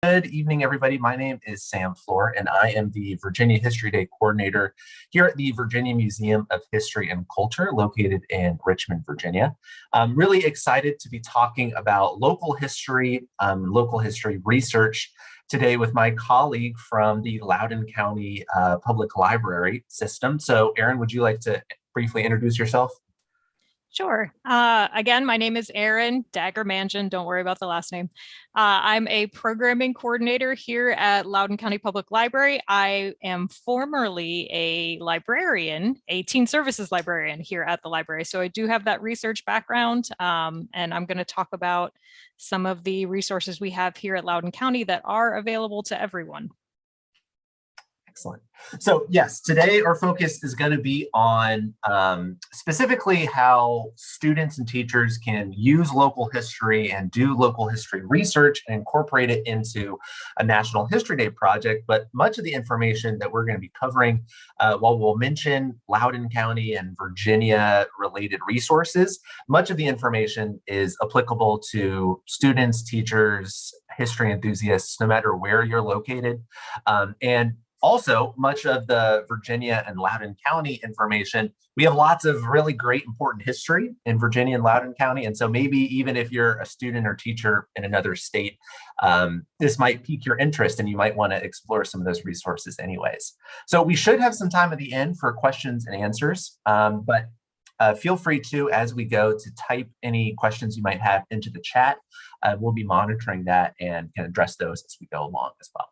Good evening, everybody. My name is Sam Florer, and I am the Virginia History Day coordinator here at the Virginia Museum of History and Culture, located in Richmond, Virginia. I'm really excited to be talking about local history research today with my colleague from the Loudoun County Public Library system. So, Aryn, would you like to briefly introduce yourself? Sure. Again, my name is Aryn Dagirmanjian. Don't worry about the last name. I'm a programming coordinator here at Loudoun County Public Library. I am formerly a librarian, a teen services librarian here at the library. So I do have that research background, and I'm going to talk about some of the resources we have here at Loudoun County that are available to everyone. Excellent. So yes, today our focus is going to be on specifically how students and teachers can use local history and do local history research and incorporate it into a National History Day project. But much of the information that we're going to be covering, while we'll mention Loudoun County and Virginia related resources, much of the information is applicable to students, teachers, history enthusiasts, no matter where you're located. And also, much of the Virginia and Loudoun County information, we have lots of really great important history in Virginia and Loudoun County. And so maybe even if you're a student or teacher in another state, this might pique your interest and you might want to explore some of those resources anyways. So we should have some time at the end for questions and answers, but feel free to, as we go, to type any questions you might have into the chat. We'll be monitoring that and can address those as we go along as well.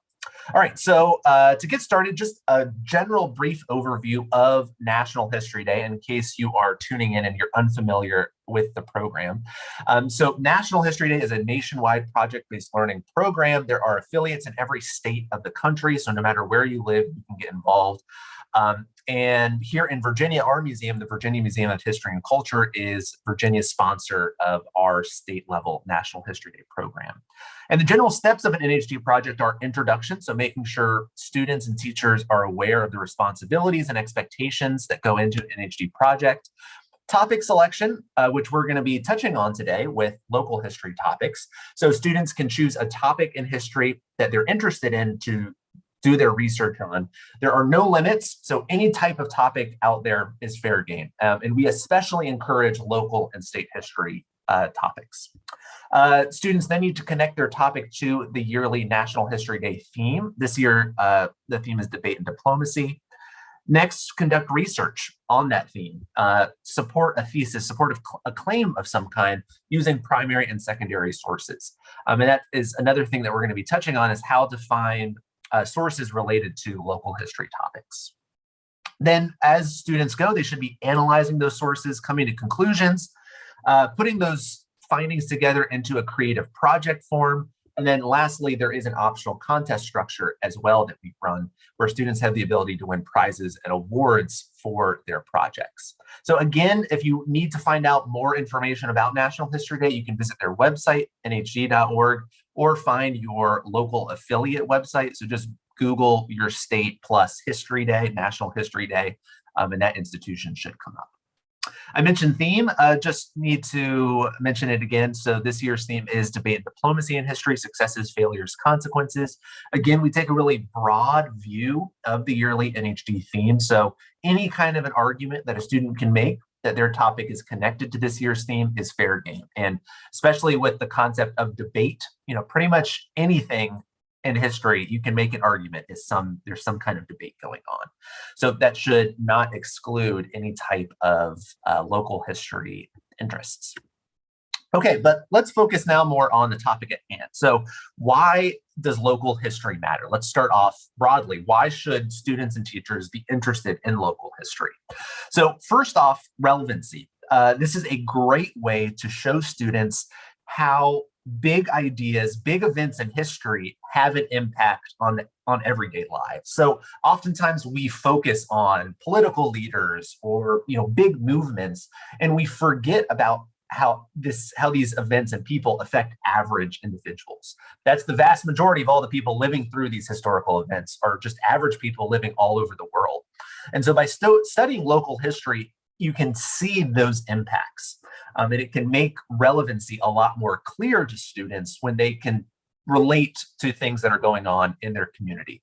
All right, so to get started, just a general brief overview of National History Day in case you are tuning in and you're unfamiliar with the program. So National History Day is a nationwide project-based learning program. There are affiliates in every state of the country, so no matter where you live, you can get involved. And here in Virginia, our museum, the Virginia Museum of History and Culture, is Virginia's sponsor of our state-level National History Day program. And the general steps of an NHD project are introduction, so making sure students and teachers are aware of the responsibilities and expectations that go into an NHD project. Topic selection, which we're going to be touching on today with local history topics. So students can choose a topic in history that they're interested in to do their research on. There are no limits, so any type of topic out there is fair game. And we especially encourage local and state history topics. Students then need to connect their topic to the yearly National History Day theme. This year, the theme is debate and diplomacy. Next, conduct research on that theme. Support a thesis, support a claim of some kind using primary and secondary sources. And that is another thing that we're going to be touching on, is how to find sources related to local history topics. Then as students go, they should be analyzing those sources, coming to conclusions, putting those findings together into a creative project form. And then lastly, there is an optional contest structure as well that we run, where students have the ability to win prizes and awards for their projects. So again, if you need to find out more information about National History Day, you can visit their website, nhd.org, or find your local affiliate website. So just Google your state plus History Day, National History Day, and that institution should come up. I mentioned theme, just need to mention it again. So this year's theme is debate and diplomacy in history, successes, failures, consequences. Again, we take a really broad view of the yearly NHD theme. So any kind of an argument that a student can make that their topic is connected to this year's theme is fair game. And especially with the concept of debate, pretty much anything in history, you can make an argument there's some kind of debate going on. So that should not exclude any type of local history interests. Okay, but let's focus now more on the topic at hand. So why does local history matter? Let's start off broadly. Why should students and teachers be interested in local history? So first off, relevancy. This is a great way to show students how big ideas, big events in history have an impact on everyday lives. So oftentimes we focus on political leaders or big movements, and we forget about how these events and people affect average individuals. That's the vast majority of all the people living through these historical events are just average people living all over the world. And so by studying local history, you can see those impacts. And it can make relevancy a lot more clear to students when they can relate to things that are going on in their community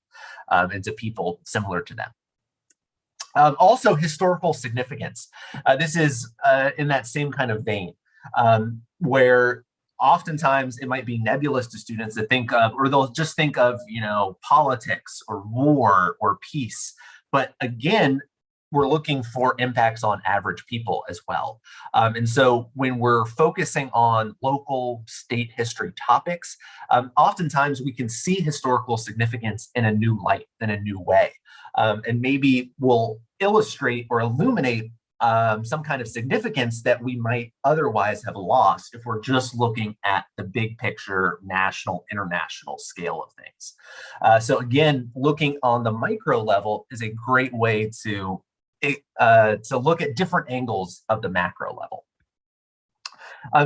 and to people similar to them. Also, historical significance. This is in that same kind of vein, where oftentimes it might be nebulous to students to think of, or they'll just think of, politics or war or peace. But again, we're looking for impacts on average people as well. And so when we're focusing on local state history topics, oftentimes we can see historical significance in a new light, in a new way. And maybe we'll illustrate or illuminate some kind of significance that we might otherwise have lost if we're just looking at the big picture, national, international scale of things. So again, looking on the micro level is a great way to look at different angles of the macro level.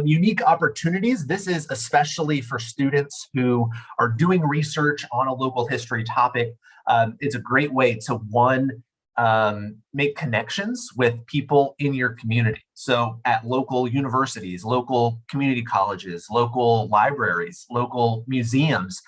Unique opportunities. This is especially for students who are doing research on a local history topic. It's a great way to, one, make connections with people in your community. So at local universities, local community colleges, local libraries, local museums,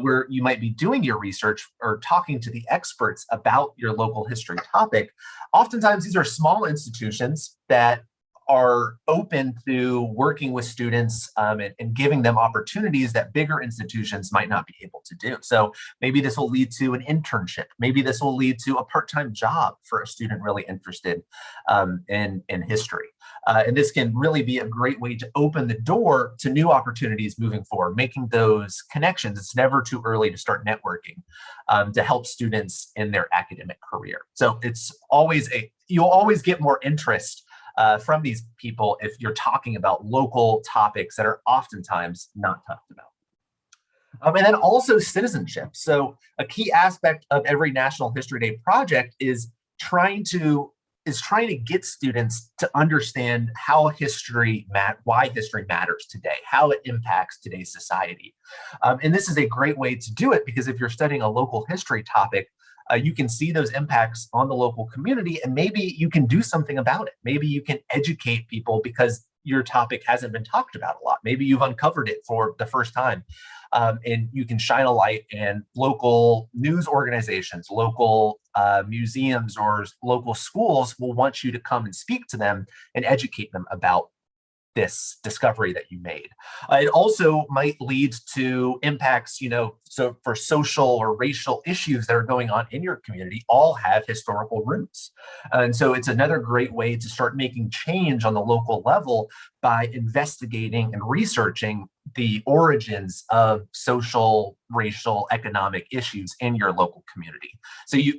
where you might be doing your research or talking to the experts about your local history topic. Oftentimes, these are small institutions that are open to working with students and giving them opportunities that bigger institutions might not be able to do. So maybe this will lead to an internship. Maybe this will lead to a part-time job for a student really interested in history. And this can really be a great way to open the door to new opportunities moving forward, making those connections. It's never too early to start networking to help students in their academic career. So it's always you'll always get more interest from these people if you're talking about local topics that are oftentimes not talked about. And then also citizenship. So a key aspect of every National History Day project is trying to get students to understand how why history matters today, how it impacts today's society. And this is a great way to do it, because if you're studying a local history topic, you can see those impacts on the local community, and maybe you can do something about it. Maybe you can educate people because your topic hasn't been talked about a lot. Maybe you've uncovered it for the first time, and you can shine a light, and local news organizations, local museums, or local schools will want you to come and speak to them and educate them about this discovery that you made. It also might lead to impacts, so for social or racial issues that are going on in your community, all have historical roots. And so it's another great way to start making change on the local level by investigating and researching the origins of social, racial, economic issues in your local community.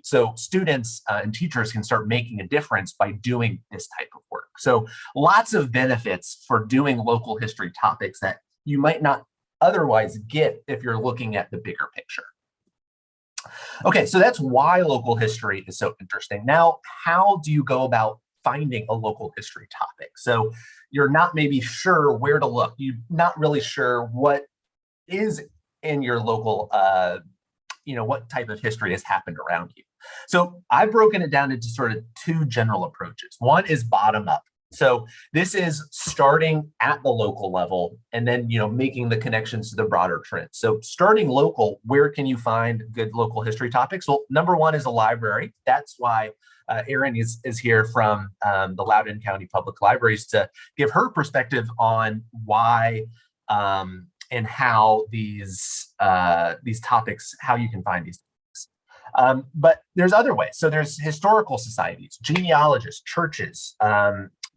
So students and teachers can start making a difference by doing this type of work. So lots of benefits for doing local history topics that you might not otherwise get if you're looking at the bigger picture. Okay, so that's why local history is so interesting. Now, how do you go about finding a local history topic? So you're not maybe sure where to look. You're not really sure what is in your local, what type of history has happened around you. So I've broken it down into sort of two general approaches. One is bottom up. So this is starting at the local level and then, making the connections to the broader trends. So starting local, where can you find good local history topics? Well, number one is a library. That's why Aryn is here from the Loudoun County Public Libraries to give her perspective on why and how these topics, how you can find these topics. But there's other ways. So there's historical societies, genealogists, churches,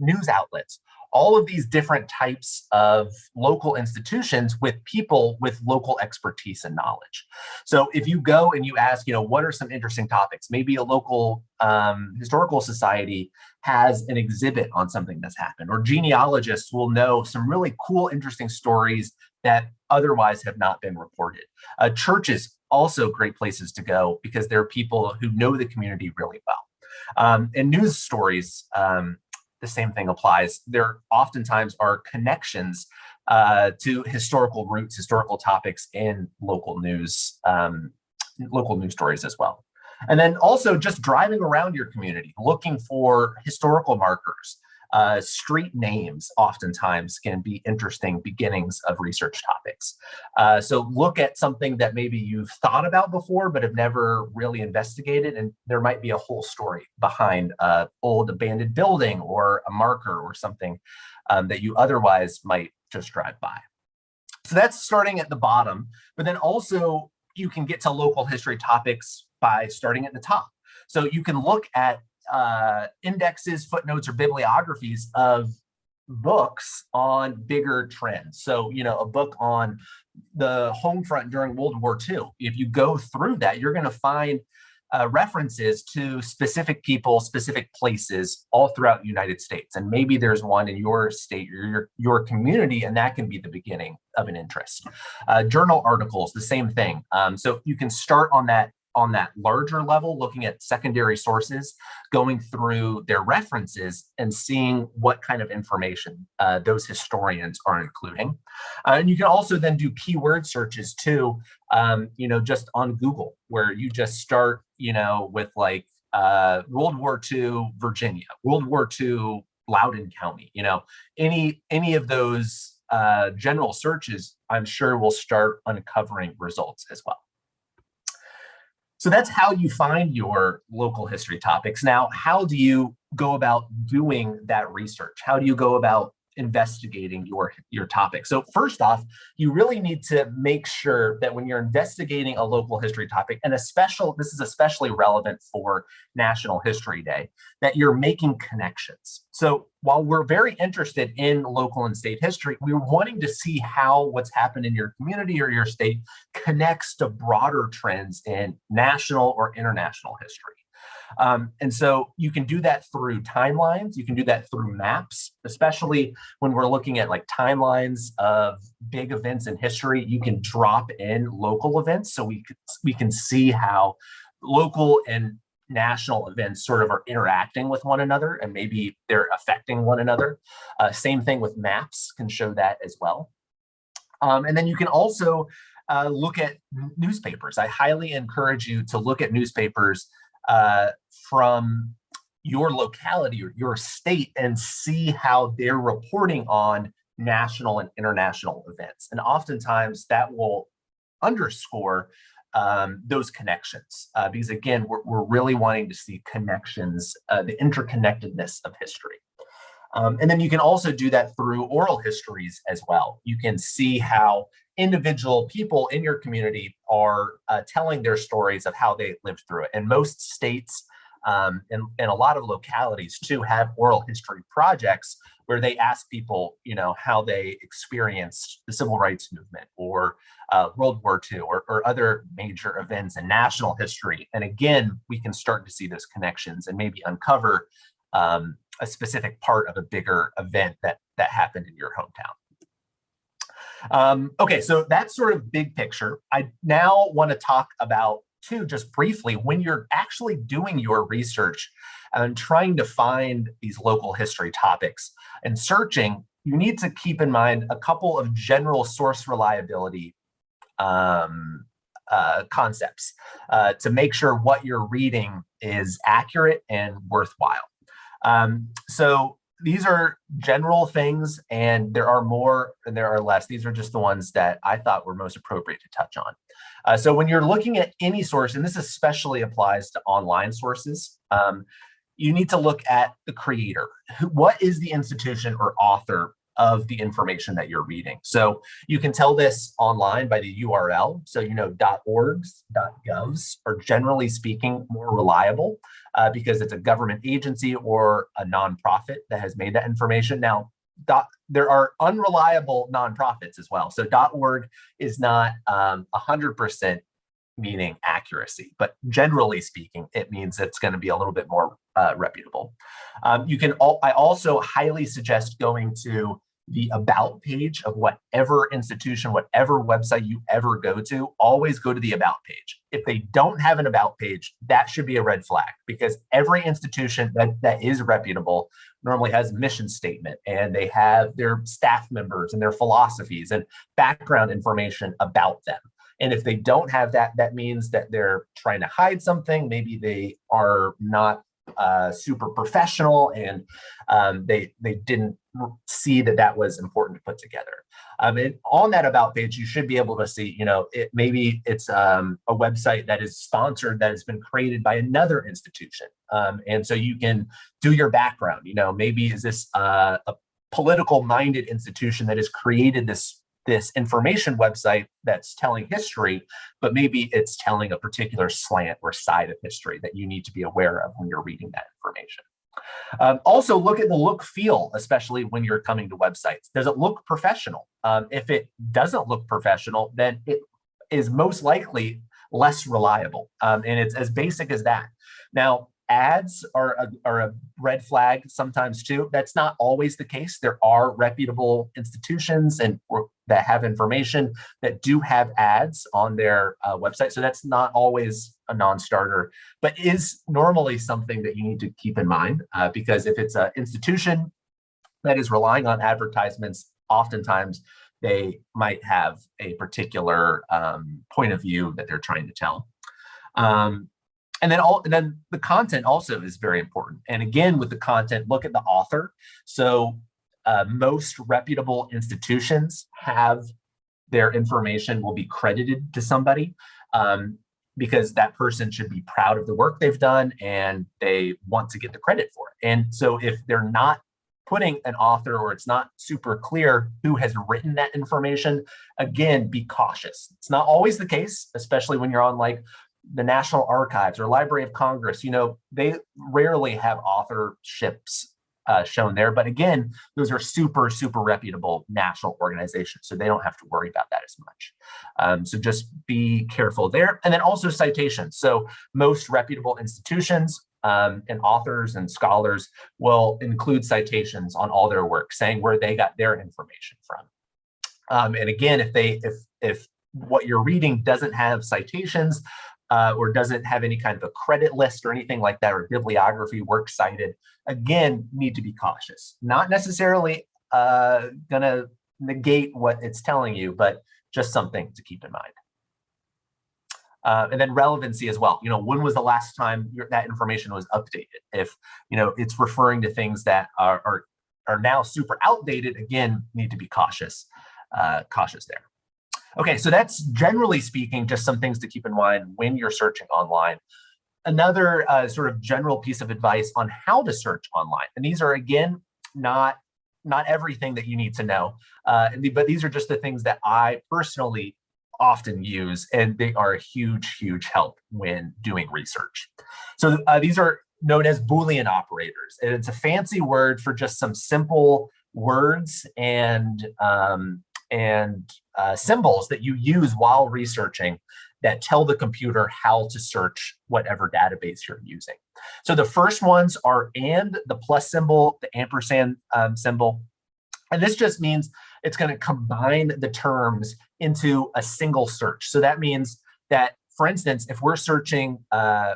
news outlets, all of these different types of local institutions with people with local expertise and knowledge. So if you go and you ask, what are some interesting topics? Maybe a local historical society has an exhibit on something that's happened, or genealogists will know some really cool, interesting stories that otherwise have not been reported. Churches, also great places to go because they're people who know the community really well. And news stories, the same thing applies. There oftentimes are connections to historical roots, historical topics in local news stories as well. And then also just driving around your community, looking for historical markers, Street names oftentimes can be interesting beginnings of research topics. So look at something that maybe you've thought about before, but have never really investigated, and there might be a whole story behind an old abandoned building or a marker or something that you otherwise might just drive by. So that's starting at the bottom, but then also you can get to local history topics by starting at the top. So you can look at indexes, footnotes, or bibliographies of books on bigger trends. So, a book on the home front during World War II. If you go through that, you're going to find references to specific people, specific places all throughout the United States. And maybe there's one in your state or your community, and that can be the beginning of an interest. Journal articles, the same thing. So you can start on that larger level, looking at secondary sources, going through their references and seeing what kind of information those historians are including. And you can also then do keyword searches too, just on Google, where you just start, with like World War II, Virginia, World War II, Loudoun County, any of those general searches, I'm sure will start uncovering results as well. So that's how you find your local history topics. Now, how do you go about doing that research? How do you go about investigating your topic? So first off, you really need to make sure that when you're investigating a local history topic, and this is especially relevant for National History Day, that you're making connections. So while we're very interested in local and state history, we're wanting to see how what's happened in your community or your state connects to broader trends in national or international history. And so you can do that through timelines. You can do that through maps, especially when we're looking at like timelines of big events in history. You can drop in local events so we can see how local and national events sort of are interacting with one another, and maybe they're affecting one another. Same thing with maps can show that as well. And then you can also look at newspapers. I highly encourage you to look at newspapers from your locality or your state and see how they're reporting on national and international events. And oftentimes that will underscore those connections because again, we're really wanting to see connections, the interconnectedness of history. And then you can also do that through oral histories as well. You can see how individual people in your community are telling their stories of how they lived through it. And most states and a lot of localities too have oral history projects where they ask people, how they experienced the civil rights movement or World War II or other major events in national history. And again, we can start to see those connections and maybe uncover a specific part of a bigger event that happened in your hometown. Okay, so that's sort of big picture. I now want to talk about too, just briefly, when you're actually doing your research and trying to find these local history topics and searching, you need to keep in mind a couple of general source reliability concepts to make sure what you're reading is accurate and worthwhile. So these are general things, and there are more and there are less. These are just the ones that I thought were most appropriate to touch on. So when you're looking at any source, and this especially applies to online sources, you need to look at the creator. What is the institution or author of the information that you're reading? So you can tell this online by the URL. So, .orgs, .govs are generally speaking more reliable because it's a government agency or a nonprofit that has made that information. Now, there are unreliable nonprofits as well. So .org is not 100% meaning accuracy, but generally speaking, it means it's going to be a little bit more reputable. I also highly suggest going to the about page of whatever institution, whatever website you ever go to. Always go to the about page. If they don't have an about page, that should be a red flag, because every institution that is reputable normally has a mission statement, and they have their staff members and their philosophies and background information about them. And if they don't have that, that means that they're trying to hide something. Maybe they are not super professional, and they didn't see that that was important to put together. And on that about page, you should be able to see, maybe it's a website that is sponsored, that has been created by another institution. And so you can do your background, maybe is this a political minded institution that has created this information website that's telling history, but maybe it's telling a particular slant or side of history that you need to be aware of when you're reading that information. Also, look at the look feel, especially when you're coming to websites. Does it look professional? If it doesn't look professional, then it is most likely less reliable. And it's as basic as that. Now, ads are a red flag sometimes too. That's not always the case. There are reputable institutions that have information that do have ads on their website. So that's not always a non-starter, but is normally something that you need to keep in mind, because if it's an institution that is relying on advertisements, oftentimes they might have a particular point of view that they're trying to tell. And then the content also is very important. And again, with the content, look at the author. So most reputable institutions have their information will be credited to somebody, because that person should be proud of the work they've done and they want to get the credit for it. And so if they're not putting an author, or it's not super clear who has written that information, again, be cautious. It's not always the case, especially when you're on like the National Archives or Library of Congress. They rarely have authorships shown there, but again, those are super, super reputable national organizations, so they don't have to worry about that as much. So just be careful there. And then also citations. So most reputable institutions and authors and scholars will include citations on all their work, saying where they got their information from. And again, if what you're reading doesn't have citations, or doesn't have any kind of a credit list or anything like that, or bibliography, works cited, again, need to be cautious. Not necessarily gonna negate what it's telling you, but just something to keep in mind. And then relevancy as well. When was the last time that information was updated? If it's referring to things that are now super outdated, again, need to be cautious there. Okay, so that's generally speaking just some things to keep in mind when you're searching online. Another sort of general piece of advice on how to search online, and these are again not everything that you need to know, but these are just the things that I personally often use, and they are a huge help when doing research. So these are known as Boolean operators, and it's a fancy word for just some simple words and symbols that you use while researching that tell the computer how to search whatever database you're using. So the first ones are and, the plus symbol, the ampersand symbol. And this just means it's going to combine the terms into a single search. So that means that, for instance, if we're searching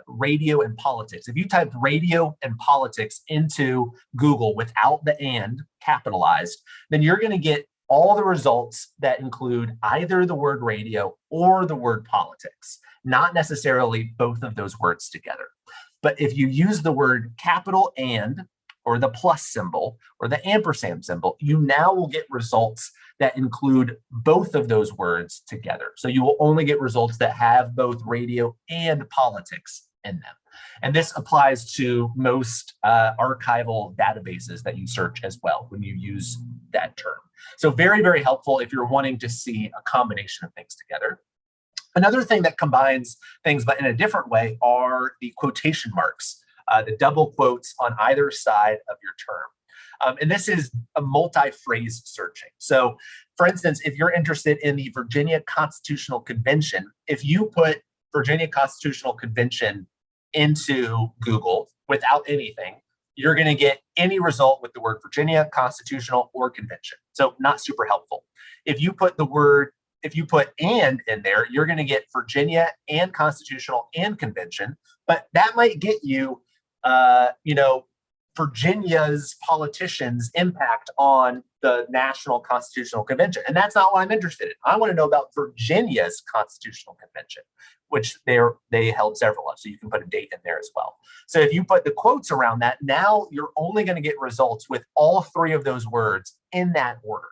radio and politics, if you type radio and politics into Google without the and capitalized, then you're going to get all the results that include either the word radio or the word politics, not necessarily both of those words together. But if you use the word capital and, or the plus symbol, or the ampersand symbol, you now will get results that include both of those words together. So you will only get results that have both radio and politics in them. And this applies to most archival databases that you search as well when you use that term. So very helpful if you're wanting to see a combination of things together. Another thing that combines things, but in a different way, are the quotation marks, the double quotes on either side of your term. And this is a multi-phrase searching. So for instance, if you're interested in the Virginia Constitutional Convention, if you put Virginia Constitutional Convention into Google without anything, you're going to get any result with the word Virginia, constitutional, or convention. So not super helpful. If you put and in there, you're going to get Virginia and constitutional and convention, but that might get you, Virginia's politicians' impact on the National Constitutional Convention. And that's not what I'm interested in. I want to know about Virginia's Constitutional Convention, which they held several of. So you can put a date in there as well. So if you put the quotes around that, now you're only going to get results with all three of those words in that order.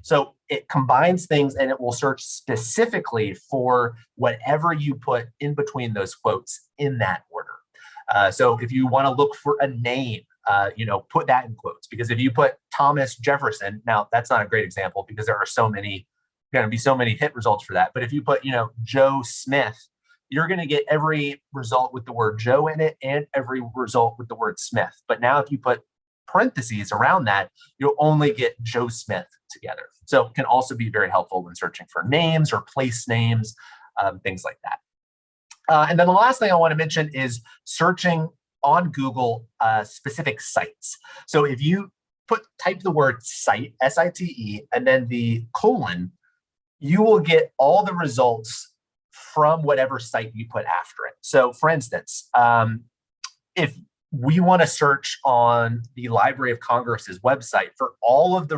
So it combines things and it will search specifically for whatever you put in between those quotes in that order. So if you want to look for a name, put that in quotes, because if you put Thomas Jefferson, now that's not a great example because there are going to be so many hit results for that. But if you put, Joe Smith, you're going to get every result with the word Joe in it and every result with the word Smith. But now if you put parentheses around that, you'll only get Joe Smith together. So it can also be very helpful when searching for names or place names, things like that. And then the last thing I want to mention is searching on Google specific sites. So if you type the word site, S-I-T-E, and then the colon, you will get all the results from whatever site you put after it. So for instance, if we want to search on the Library of Congress's website for all of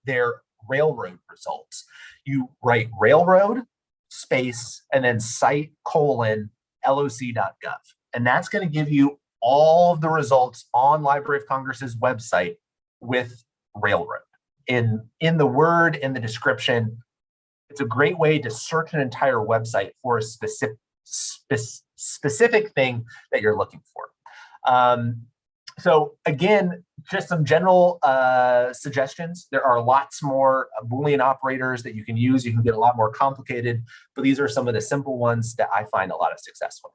their railroad results, you write railroad space and then site colon loc.gov. And that's going to give you all of the results on Library of Congress's website with railroad in the word, in the description. It's a great way to search an entire website for a specific thing that you're looking for. So again, just some general suggestions. There are lots more Boolean operators that you can use. You can get a lot more complicated, but these are some of the simple ones that I find a lot of success with.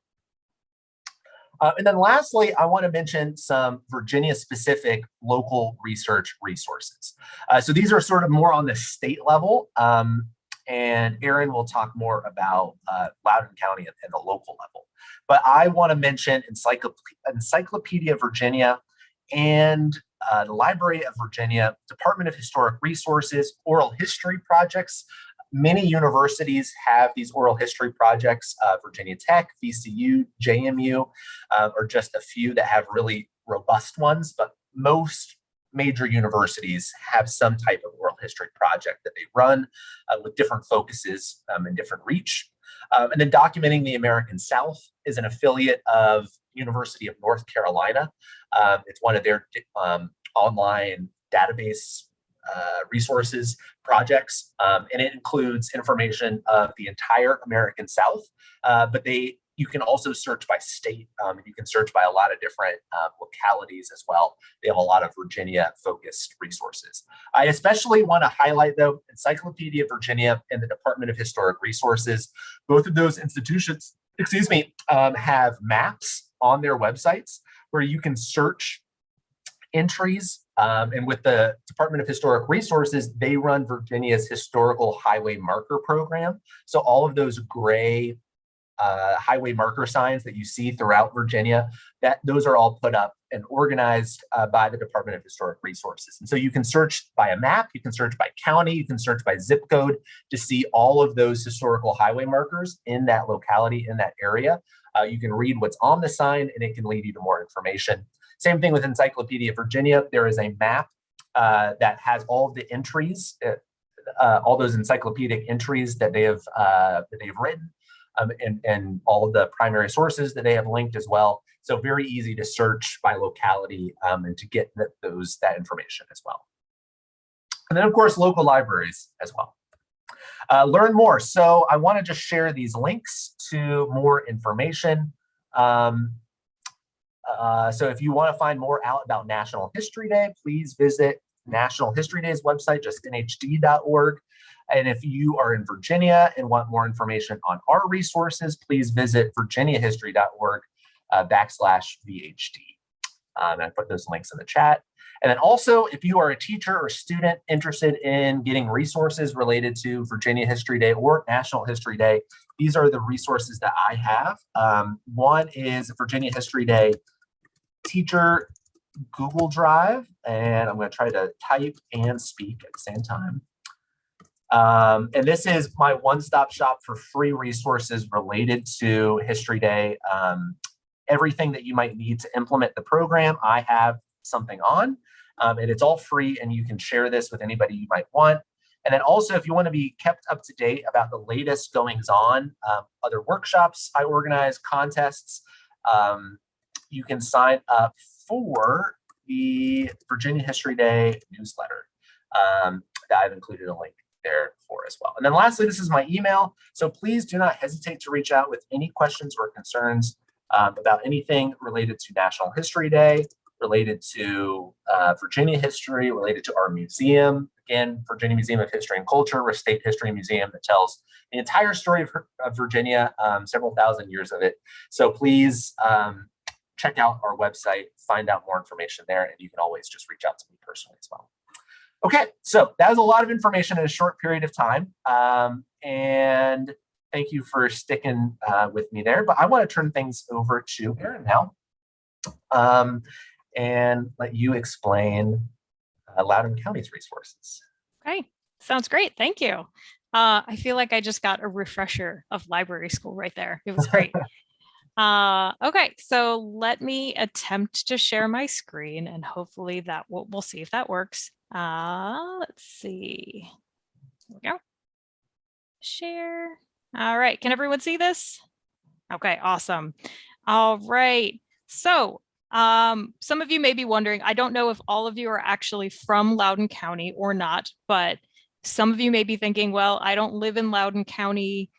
And then lastly, I want to mention some Virginia-specific local research resources. So these are sort of more on the state level, and Aryn will talk more about Loudoun County and the local level. But I want to mention Encyclopedia Virginia and the Library of Virginia, Department of Historic Resources, oral history projects. Many universities have these oral history projects. Virginia Tech, VCU, JMU are just a few that have really robust ones, but most major universities have some type of oral history project that they run with different focuses and different reach. And then Documenting the American South is an affiliate of University of North Carolina. It's one of their online database resources projects, and it includes information of the entire American South, but you can also search by state. You can search by a lot of different localities as well. They have a lot of Virginia-focused resources. I especially want to highlight, though, Encyclopedia Virginia and the Department of Historic Resources. Both of those institutions, have maps on their websites where you can search entries. And with the Department of Historic Resources, they run Virginia's historical highway marker program. So all of those gray highway marker signs that you see throughout Virginia, those are all put up and organized by the Department of Historic Resources. And so you can search by a map, you can search by county, you can search by zip code to see all of those historical highway markers in that locality, in that area. You can read what's on the sign and it can lead you to more information. Same thing with Encyclopedia Virginia. There is a map that has all of the entries, all those encyclopedic entries that they have written, and all of the primary sources that they have linked as well. So very easy to search by locality and to get that information as well. And then of course, local libraries as well. Learn more. So I want to just share these links to more information. So if you want to find more out about National History Day, please visit National History Day's website, just nhd.org. And if you are in Virginia and want more information on our resources, please visit virginiahistory.org /VHD. And I put those links in the chat. And then also, if you are a teacher or student interested in getting resources related to Virginia History Day or National History Day, these are the resources that I have. One is Virginia History Day Teacher Google Drive, and I'm going to try to type and speak at the same time. And this is my one-stop shop for free resources related to History Day. Everything that you might need to implement the program, I have something on. And it's all free, and you can share this with anybody you might want. And then also, if you want to be kept up to date about the latest goings on, other workshops I organize, contests, you can sign up for the Virginia History Day newsletter that I've included a link there for as well. And then lastly, this is my email. So please do not hesitate to reach out with any questions or concerns about anything related to National History Day, related to Virginia history, related to our museum. Again, Virginia Museum of History and Culture, we're a state history museum that tells the entire story of Virginia, several thousand years of it. So please check out our website, find out more information there, and you can always just reach out to me personally as well. Okay, so that was a lot of information in a short period of time. And thank you for sticking with me there. But I want to turn things over to Aryn now and let you explain Loudoun County's resources. Okay, sounds great. Thank you. I feel like I just got a refresher of library school right there. It was great. Okay, so let me attempt to share my screen, and hopefully that we'll see if that works. Let's see. There we go. Share. All right, can everyone see this? Okay, awesome. All right, so some of you may be wondering, I don't know if all of you are actually from Loudoun County or not, but some of you may be thinking, well, I don't live in Loudoun County.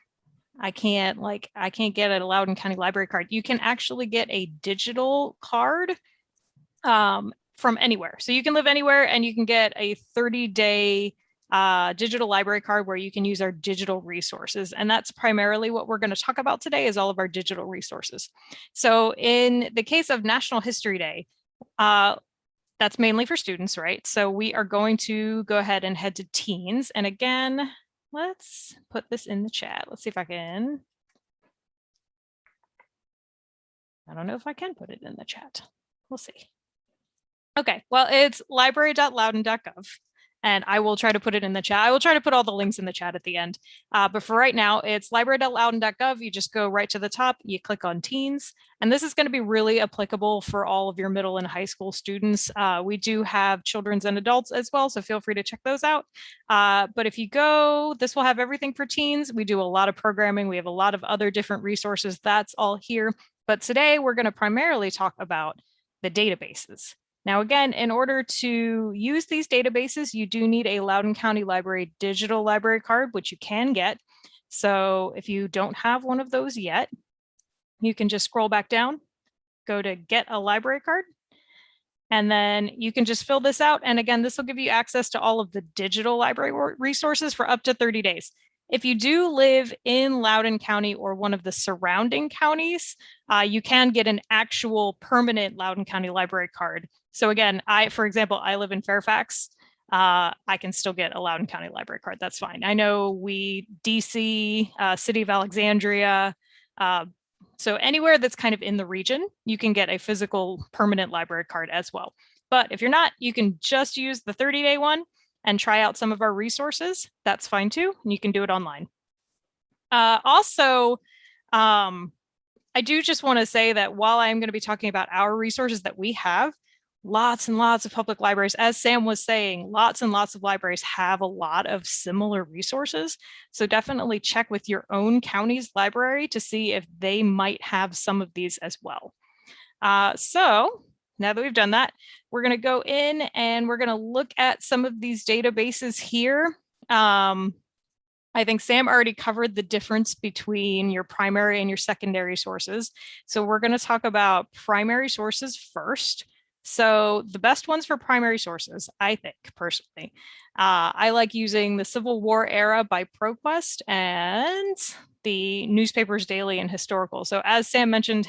I can't get a Loudoun County library card. You can actually get a digital card from anywhere. So you can live anywhere, and you can get a 30-day digital library card where you can use our digital resources. And that's primarily what we're going to talk about today, is all of our digital resources. So in the case of National History Day, that's mainly for students, right? So we are going to go ahead and head to teens. And again, let's put this in the chat. Let's see if I can. I don't know if I can put it in the chat. We'll see. Okay, well, it's library.loudoun.gov, and I will try to put it in the chat. I will try to put all the links in the chat at the end. But for right now, it's library.loudoun.gov. You just go right to the top, you click on teens, and this is going to be really applicable for all of your middle and high school students. We do have children's and adults as well, so feel free to check those out. But if you go, this will have everything for teens. We do a lot of programming. We have a lot of other different resources. That's all here. But today we're going to primarily talk about the databases. Now, again, in order to use these databases, you do need a Loudoun County Library digital library card, which you can get. So if you don't have one of those yet, you can just scroll back down, go to get a library card, and then you can just fill this out. And again, this will give you access to all of the digital library resources for up to 30 days. If you do live in Loudoun County or one of the surrounding counties, you can get an actual permanent Loudoun County Library card. So again, for example, I live in Fairfax. I can still get a Loudoun County Library card. That's fine. I know DC, City of Alexandria, so anywhere that's kind of in the region, you can get a physical permanent library card as well. But if you're not, you can just use the 30-day one and try out some of our resources. That's fine too, and you can do it online. Also, I do just want to say that while I'm going to be talking about our resources that we have, lots and lots of public libraries, as Sam was saying, lots and lots of libraries have a lot of similar resources. So definitely check with your own county's library to see if they might have some of these as well. So now that we've done that, we're going to go in and we're going to look at some of these databases here. I think Sam already covered the difference between your primary and your secondary sources. So we're going to talk about primary sources first. So the best ones for primary sources, I think, personally, I like using the Civil War Era by ProQuest and the Newspapers Daily and Historical. So as Sam mentioned,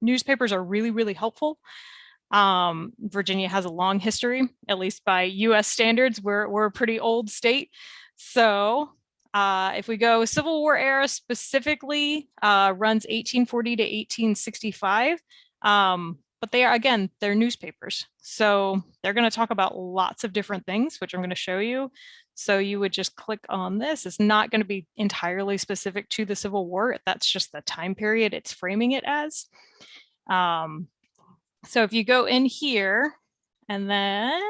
newspapers are really, really helpful. Virginia has a long history, at least by US standards. We're a pretty old state. So if we go Civil War Era specifically, runs 1840 to 1865. But they are, again, they're newspapers. So they're going to talk about lots of different things, which I'm going to show you. So you would just click on this. It's not going to be entirely specific to the Civil War. That's just the time period it's framing it as. So if you go in here and then,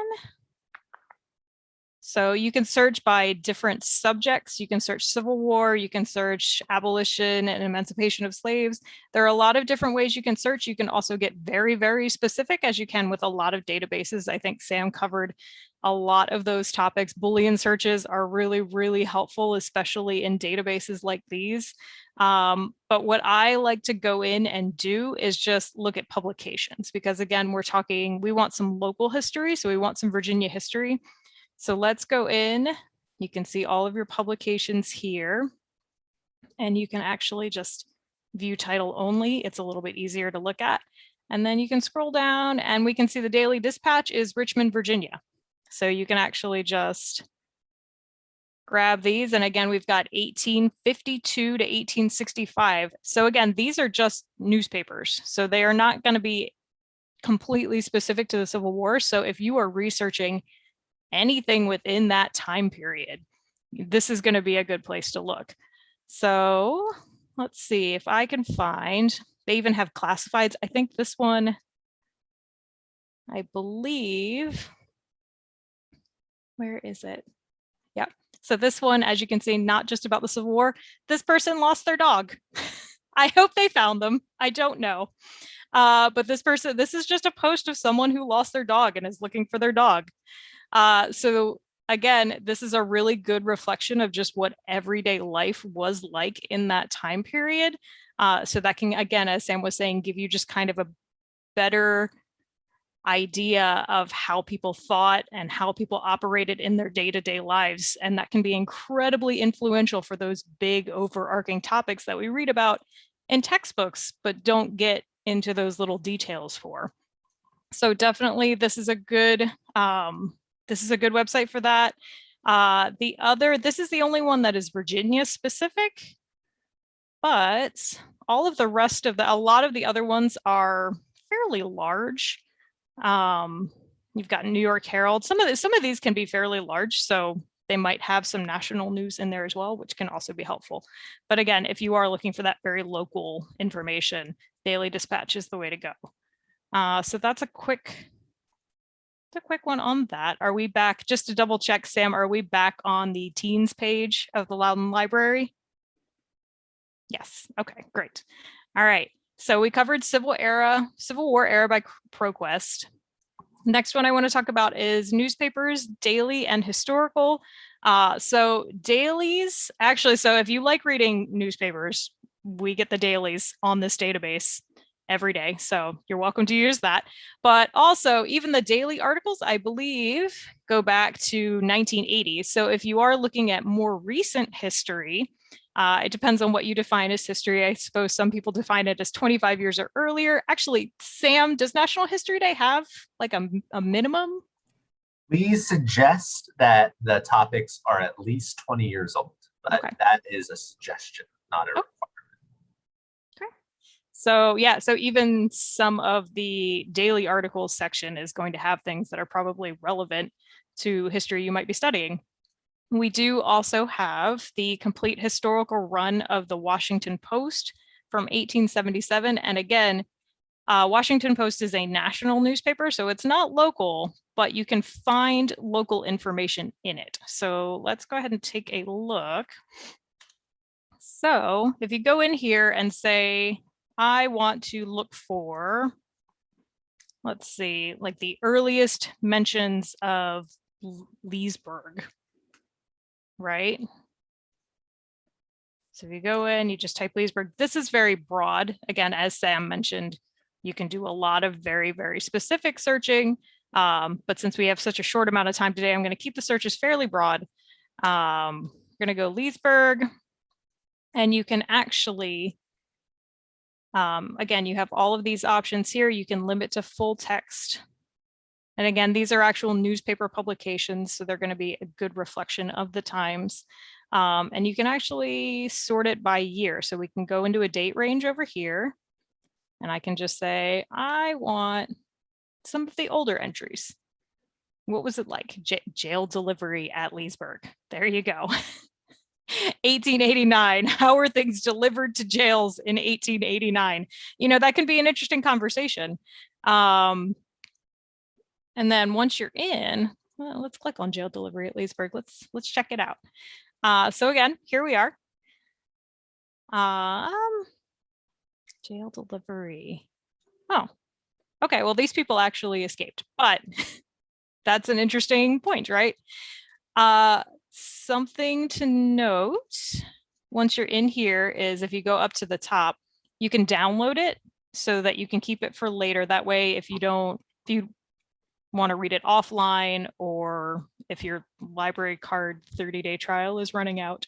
so you can search by different subjects. You can search Civil War, you can search abolition and emancipation of slaves. There are a lot of different ways you can search. You can also get very, very specific, as you can with a lot of databases. I think Sam covered a lot of those topics. Boolean searches are really, really helpful, especially in databases like these. But what I like to go in and do is just look at publications, because again, we want some local history. So we want some Virginia history. So let's go in. You can see all of your publications here, and you can actually just view title only. It's a little bit easier to look at. And then you can scroll down and we can see the Daily Dispatch is Richmond, Virginia. So you can actually just grab these. And again, we've got 1852 to 1865. So again, these are just newspapers. So they are not going to be completely specific to the Civil War. So if you are researching anything within that time period, this is going to be a good place to look. So let's see if I can find, they even have classifieds. I think this one, I believe, where is it? Yeah. So this one, as you can see, not just about the Civil War. This person lost their dog. I hope they found them. I don't know. But this is just a post of someone who lost their dog and is looking for their dog. So again, this is a really good reflection of just what everyday life was like in that time period. So that can, again, as Sam was saying, give you just kind of a better idea of how people thought and how people operated in their day-to-day lives. And that can be incredibly influential for those big overarching topics that we read about in textbooks, but don't get into those little details for. So definitely this is a good website for that. This is the only one that is Virginia specific, but all of the rest of a lot of the other ones are fairly large. You've got New York Herald. Some of these can be fairly large, so they might have some national news in there as well, which can also be helpful. But again, if you are looking for that very local information, Daily Dispatch is the way to go. So that's a quick one on that. Are we back? Just to double check, Sam, are we back on the teens page of the Loudoun Library? Yes. Okay, great. All right. So we covered Civil War era by ProQuest. Next one I want to talk about is newspapers, daily and historical. So dailies, actually, so if you like reading newspapers, we get the dailies on this database every day. So you're welcome to use that. But also even the daily articles, I believe, go back to 1980. So if you are looking at more recent history, it depends on what you define as history. I suppose some people define it as 25 years or earlier. Actually, Sam, does National History Day have like a minimum? We suggest that the topics are at least 20 years old, but okay, that is a suggestion, not a requirement. Okay. So yeah, so even some of the daily articles section is going to have things that are probably relevant to history you might be studying. We do also have the complete historical run of the Washington Post from 1877. And again, Washington Post is a national newspaper, so it's not local, but you can find local information in it. So let's go ahead and take a look. So if you go in here and say, I want to look for, let's see, like the earliest mentions of Leesburg, right? So if you go in, you just type Leesburg. This is very broad. Again, as Sam mentioned, you can do a lot of very, very specific searching. But since we have such a short amount of time today, I'm going to keep the searches fairly broad. We're going to go Leesburg. And you can actually, again, you have all of these options here. You can limit to full text. And again, these are actual newspaper publications, so they're going to be a good reflection of the times. And you can actually sort it by year. So we can go into a date range over here. And I can just say, I want some of the older entries. What was it like? Jail delivery at Leesburg. There you go. 1889. How are things delivered to jails in 1889? You know, that can be an interesting conversation. And then once you're in, well, let's click on jail delivery at Leesburg. Let's check it out. So again, here we are. Jail delivery. Oh, okay. Well, these people actually escaped, but that's an interesting point, right? Something to note once you're in here is if you go up to the top, you can download it so that you can keep it for later. That way, if you want to read it offline, or if your library card 30-day trial is running out,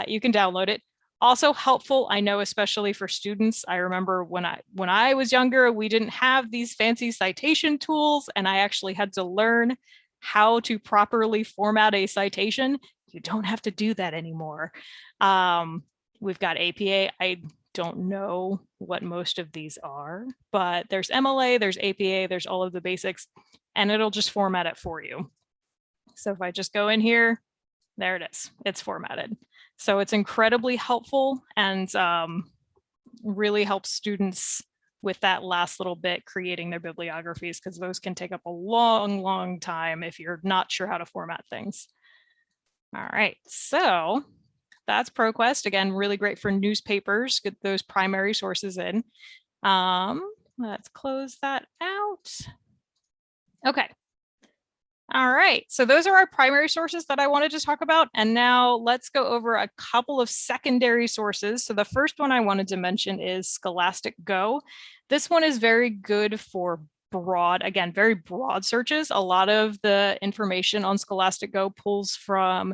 you can download it. Also helpful, I know, especially for students. I remember when I was younger, we didn't have these fancy citation tools, and I actually had to learn how to properly format a citation. You don't have to do that anymore. We've got APA. I don't know what most of these are, but there's MLA, there's APA, there's all of the basics, and it'll just format it for you. So if I just go in here, there it is, it's formatted. So it's incredibly helpful and really helps students with that last little bit creating their bibliographies, because those can take up a long, long time if you're not sure how to format things. All right, so that's ProQuest. Again, really great for newspapers, get those primary sources in. Let's close that out. Okay. All right, so those are our primary sources that I wanted to talk about. And now let's go over a couple of secondary sources. So the first one I wanted to mention is Scholastic Go. This one is very good for broad, again, very broad searches. A lot of the information on Scholastic Go pulls from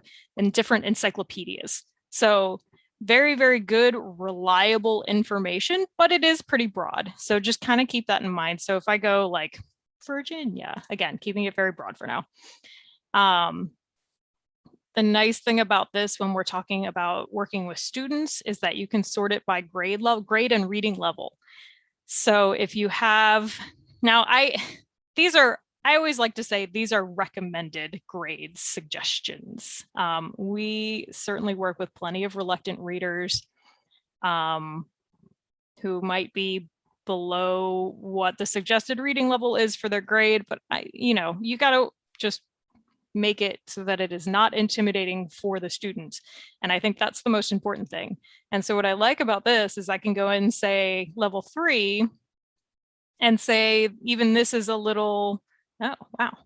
different encyclopedias. So very, very good, reliable information, but it is pretty broad. So just kind of keep that in mind. So if I go like Virginia, again, keeping it very broad for now. The nice thing about this when we're talking about working with students is that you can sort it by grade and reading level. So if you have, now I always like to say these are recommended grade suggestions. We certainly work with plenty of reluctant readers who might be below what the suggested reading level is for their grade, but you got to just make it so that it is not intimidating for the students. And I think that's the most important thing. And so what I like about this is I can go in and say level 3 and say, even this is a little, oh, wow.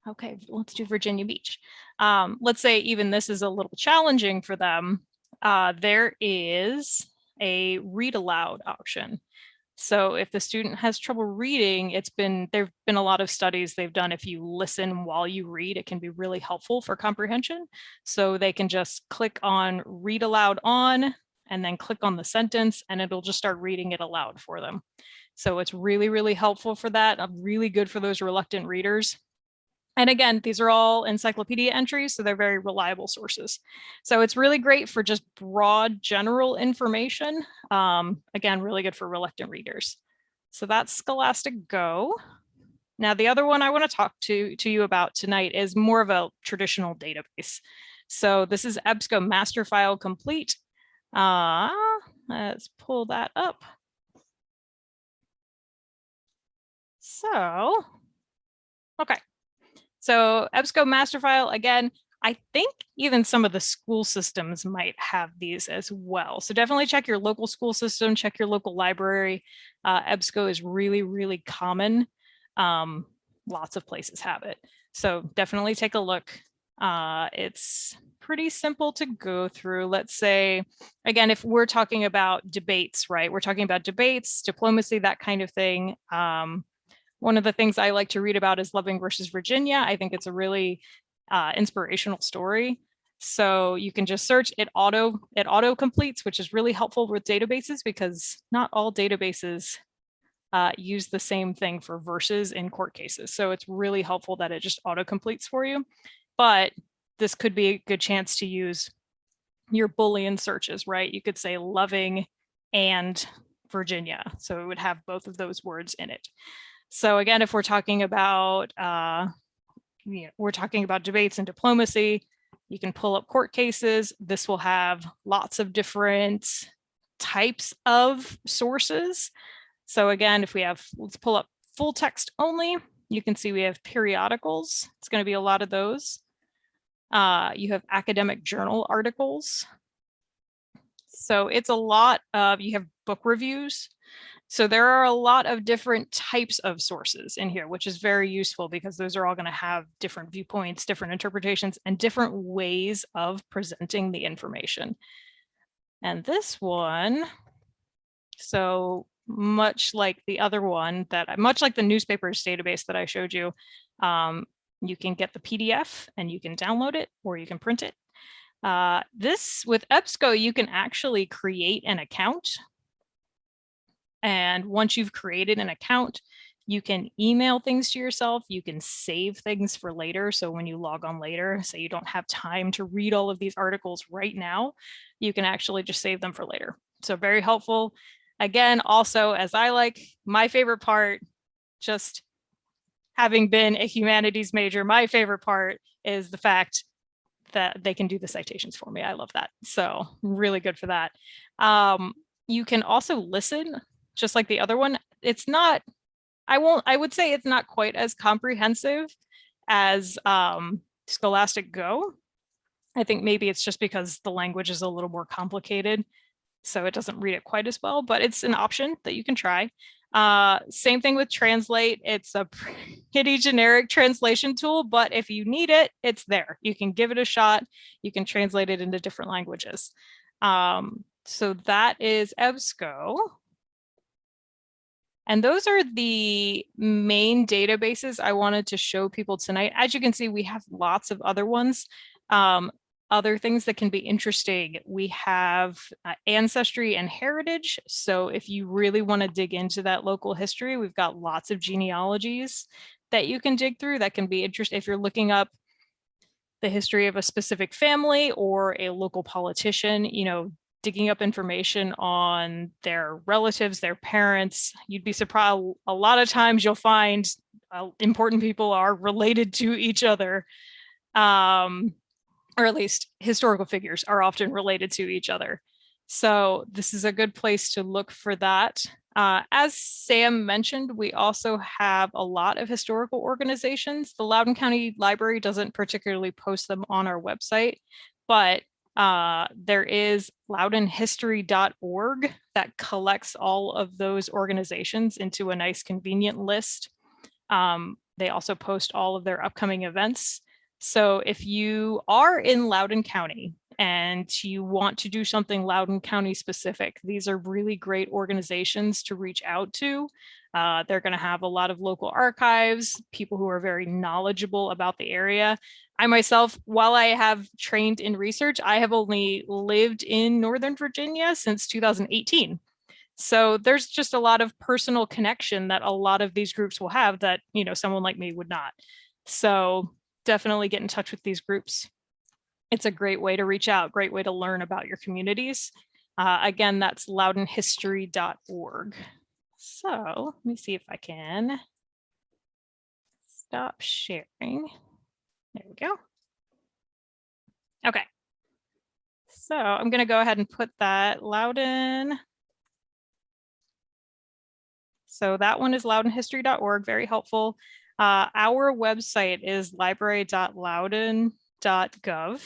Okay, let's do Virginia Beach. Let's say even this is a little challenging for them. There is a read aloud option. So if the student has trouble reading, there've been a lot of studies they've done. If you listen while you read, it can be really helpful for comprehension. So they can just click on read aloud on, and then click on the sentence, and it'll just start reading it aloud for them. So it's really, really helpful for that. Really good for those reluctant readers. And again, these are all encyclopedia entries, so they're very reliable sources. So it's really great for just broad general information. Again, really good for reluctant readers. So that's Scholastic Go. Now, the other one I want to talk to you about tonight is more of a traditional database. So this is EBSCO Master File Complete. Let's pull that up. So, okay. So EBSCO master file, again, I think even some of the school systems might have these as well. So definitely check your local school system, check your local library. EBSCO is really, really common. Lots of places have it. So definitely take a look. It's pretty simple to go through. Let's say, again, if we're talking about debates, right? We're talking about debates, diplomacy, that kind of thing. One of the things I like to read about is Loving versus Virginia. I think it's a really inspirational story. So you can just search, it auto completes, which is really helpful with databases because not all databases use the same thing for verses in court cases. So it's really helpful that it just auto completes for you. But this could be a good chance to use your Boolean searches, right? You could say Loving and Virginia. So it would have both of those words in it. So again, if we're talking about debates and diplomacy, you can pull up court cases. This will have lots of different types of sources. So again, if we have, let's pull up full text only, you can see we have periodicals. It's going to be a lot of those. You have academic journal articles. So it's a lot of, you have book reviews. So there are a lot of different types of sources in here, which is very useful because those are all going to have different viewpoints, different interpretations, and different ways of presenting the information. And this one, so much like the other one much like the newspapers database that I showed you, you can get the PDF and you can download it or you can print it. This with EBSCO, you can actually create an account. And once you've created an account, you can email things to yourself. You can save things for later. So when you log on later, say you don't have time to read all of these articles right now, you can actually just save them for later. So very helpful. Again, also, as I like, my favorite part, just having been a humanities major, my favorite part is the fact that they can do the citations for me. I love that. So really good for that. You can also listen, just like the other one. It's not, I would say it's not quite as comprehensive as Scholastic Go. I think maybe it's just because the language is a little more complicated, so it doesn't read it quite as well, but it's an option that you can try. Same thing with Translate. It's a pretty generic translation tool, but if you need it, it's there. You can give it a shot. You can translate it into different languages. So that is EBSCO. And those are the main databases I wanted to show people tonight. As you can see, we have lots of other ones. Other things that can be interesting. We have ancestry and heritage. So if you really want to dig into that local history, we've got lots of genealogies that you can dig through that can be interesting. If you're looking up the history of a specific family or a local politician, you know, digging up information on their relatives, their parents, you'd be surprised. A lot of times you'll find important people are related to each other. Or at least historical figures are often related to each other. So this is a good place to look for that. As Sam mentioned, we also have a lot of historical organizations. The Loudoun County Library doesn't particularly post them on our website, but there is loudonhistory.org that collects all of those organizations into a nice convenient list. They also post all of their upcoming events. So if you are in Loudoun County and you want to do something Loudoun County specific, these are really great organizations to reach out to. They're going to have a lot of local archives, people who are very knowledgeable about the area. I myself, while I have trained in research, I have only lived in Northern Virginia since 2018. So there's just a lot of personal connection that a lot of these groups will have that, you know, someone like me would not. So definitely get in touch with these groups. It's a great way to reach out, great way to learn about your communities. Again, that's loudonhistory.org. So let me see if I can stop sharing. There we go. Okay. So I'm going to go ahead and put that Loudoun. So that one is loudonhistory.org, very helpful. Our website is library.loudoun.gov.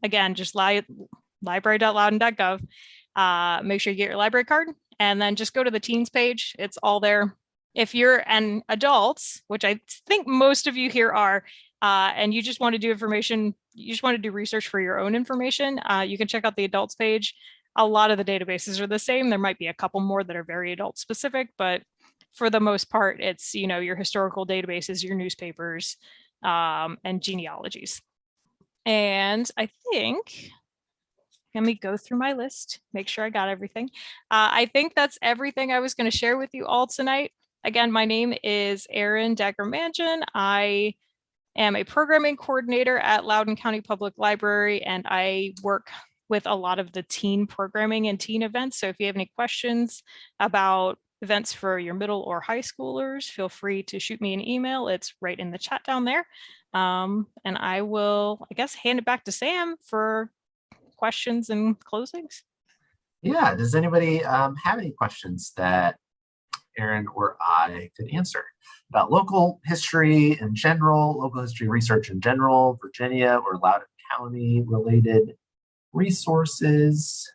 Again, just library.loudoun.gov. Make sure you get your library card and then just go to the teens page. It's all there. If you're an adult, which I think most of you here are, and you just want to do information, you just want to do research for your own information, you can check out the adults page. A lot of the databases are the same. There might be a couple more that are very adult specific, but for the most part, it's, you know, your historical databases, your newspapers, and genealogies. And I think, let me go through my list, make sure I got everything. I think that's everything I was going to share with you all tonight. Again, my name is Aryn Dagirmanjian. I am a programming coordinator at Loudoun County Public Library, and I work with a lot of the teen programming and teen events. So if you have any questions about events for your middle or high schoolers, feel free to shoot me an email. It's right in the chat down there. And I will, I guess, hand it back to Sam for questions and closings. Yeah, does anybody have any questions that Aryn or I could answer about local history in general, local history research in general, Virginia or Loudoun County related resources?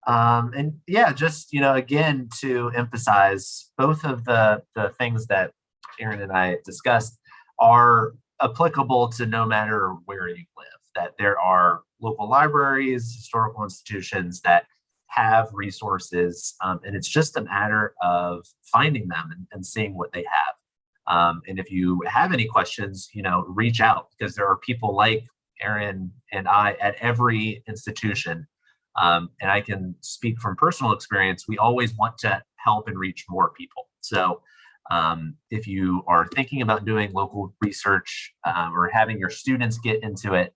And yeah, just, again, to emphasize, both of the things that Aryn and I discussed are applicable to no matter where you live, that there are local libraries, historical institutions that have resources, and it's just a matter of finding them and seeing what they have. And if you have any questions, reach out, because there are people like Aryn and I at every institution. And I can speak from personal experience. We always want to help and reach more people. So if you are thinking about doing local research or having your students get into it,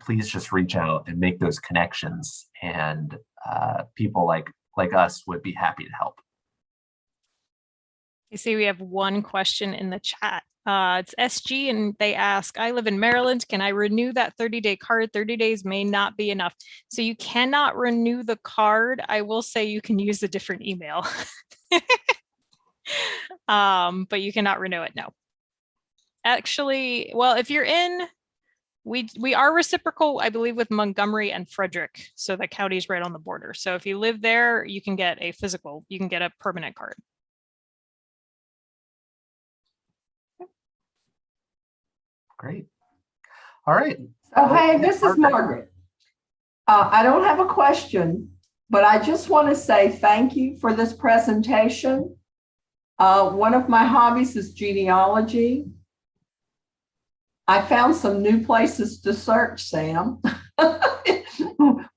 please just reach out and make those connections. And people like us would be happy to help. You see, we have one question in the chat. It's SG, and they ask, I live in Maryland. Can I renew that 30-day card? 30 days may not be enough. So you cannot renew the card. I will say you can use a different email. But you cannot renew it, no. Actually, well, if you're in, we are reciprocal, I believe, with Montgomery and Frederick. So the county's right on the border. So if you live there, you can get a physical, you can get a permanent card. Great. All right. So, hey, this is Margaret. I don't have a question, but I just want to say thank you for this presentation. One of my hobbies is genealogy. I found some new places to search, Sam,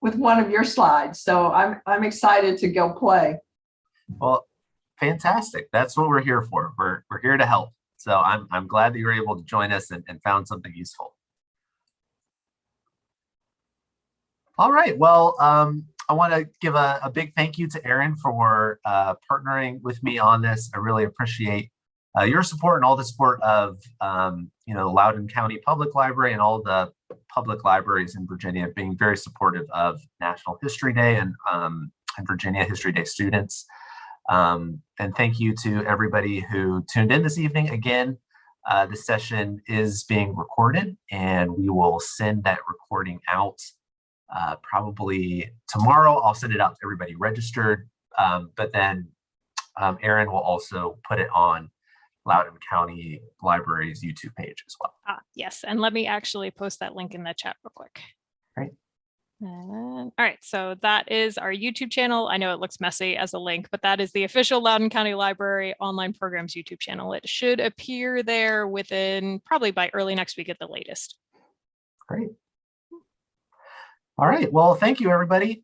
with one of your slides. So I'm excited to go play. Well, fantastic. That's what we're here for. We're here to help. So I'm glad that you were able to join us and found something useful. All right. Well, I want to give a big thank you to Aryn for partnering with me on this. I really appreciate your support and all the support of the Loudoun County Public Library and all the public libraries in Virginia being very supportive of National History Day and Virginia History Day students. And thank you to everybody who tuned in this evening. Again, this session is being recorded, and we will send that recording out probably tomorrow. I'll send it out to everybody registered, but then Aryn will also put it on Loudoun County Library's YouTube page as well. Yes, and let me actually post that link in the chat real quick. Great. All right, so that is our YouTube channel. I know it looks messy as a link, but that is the official Loudoun County Library online programs YouTube channel. It should appear there within probably by early next week at the latest. Great. All right, well, thank you, everybody.